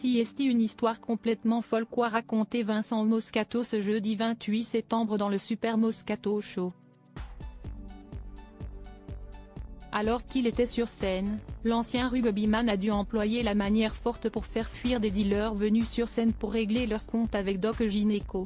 CST, une histoire complètement folle qu'a raconté Vincent Moscato ce jeudi 28 septembre dans le Super Moscato Show. Alors qu'il était sur scène, l'ancien rugbyman a dû employer la manière forte pour faire fuir des dealers venus sur scène pour régler leur compte avec Doc Gynéco.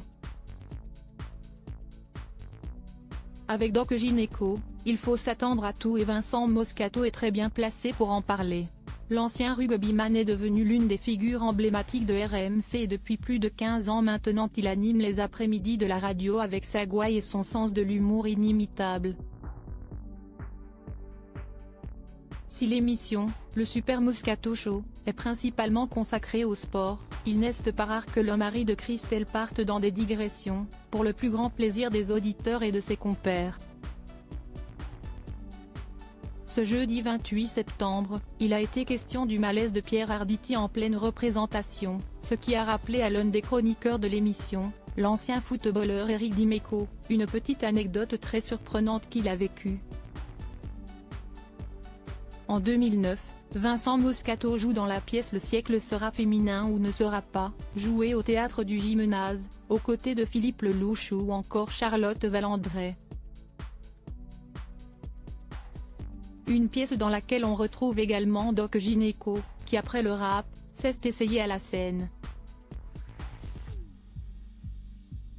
Avec Doc Gynéco, il faut s'attendre à tout et Vincent Moscato est très bien placé pour en parler. L'ancien rugbyman est devenu l'une des figures emblématiques de RMC et depuis plus de 15 ans maintenant il anime les après-midi de la radio avec sa gouaille et son sens de l'humour inimitable. Si l'émission, le Super Moscato Show, est principalement consacrée au sport, il n'est pas rare que le mari de Christelle parte dans des digressions, pour le plus grand plaisir des auditeurs et de ses compères. Ce jeudi 28 septembre, il a été question du malaise de Pierre Arditi en pleine représentation, ce qui a rappelé à l'un des chroniqueurs de l'émission, l'ancien footballeur Éric Dimeco, une petite anecdote très surprenante qu'il a vécue. En 2009, Vincent Moscato joue dans la pièce Le siècle sera féminin ou ne sera pas, jouée au théâtre du Gymnase, aux côtés de Philippe Lelouch ou encore Charlotte Valandré. Une pièce dans laquelle on retrouve également Doc Gynéco, qui après le rap, s'est essayé à la scène.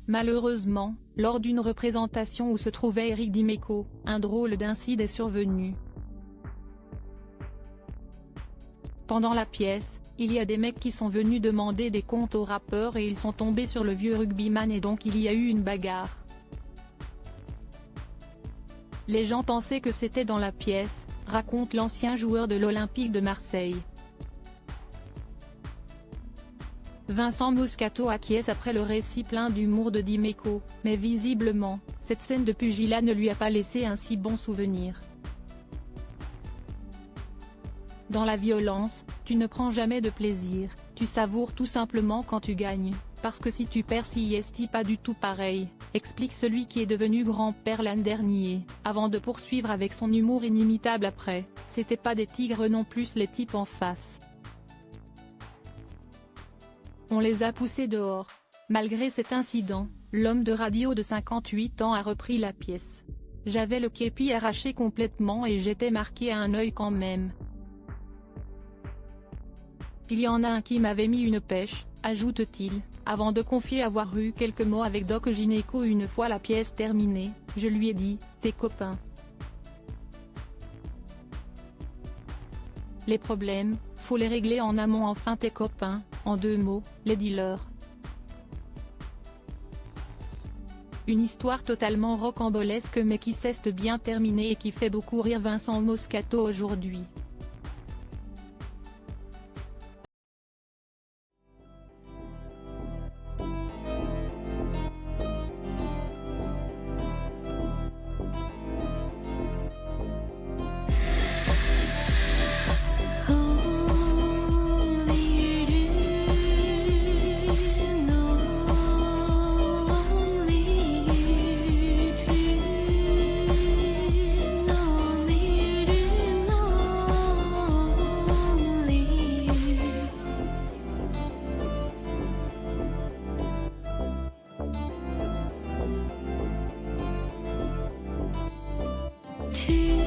Malheureusement, lors d'une représentation où se trouvait Éric Dimeco, un drôle d'incident est survenu. Pendant la pièce, il y a des mecs qui sont venus demander des comptes aux rappeurs et ils sont tombés sur le vieux rugbyman et donc il y a eu une bagarre. Les gens pensaient que c'était dans la pièce, raconte l'ancien joueur de l'Olympique de Marseille. Vincent Moscato acquiesce après le récit plein d'humour de Dimeco, mais visiblement, cette scène de pugilat ne lui a pas laissé un si bon souvenir. Dans la violence, tu ne prends jamais de plaisir, tu savoures tout simplement quand tu gagnes, parce que si tu perds c'est pas du tout pareil, explique celui qui est devenu grand-père l'an dernier, avant de poursuivre avec son humour inimitable après, c'était pas des tigres non plus les types en face. On les a poussés dehors. Malgré cet incident, l'homme de radio de 58 ans a repris la pièce. J'avais le képi arraché complètement et j'étais marqué à un œil quand même. Il y en a un qui m'avait mis une pêche, ajoute-t-il, avant de confier avoir eu quelques mots avec Doc Gynéco une fois la pièce terminée, je lui ai dit, t'es copain. Les problèmes, faut les régler en amont enfin tes copains, en 2 mots, les dealers. Une histoire totalement rocambolesque mais qui s'est bien terminée et qui fait beaucoup rire Vincent Moscato aujourd'hui. To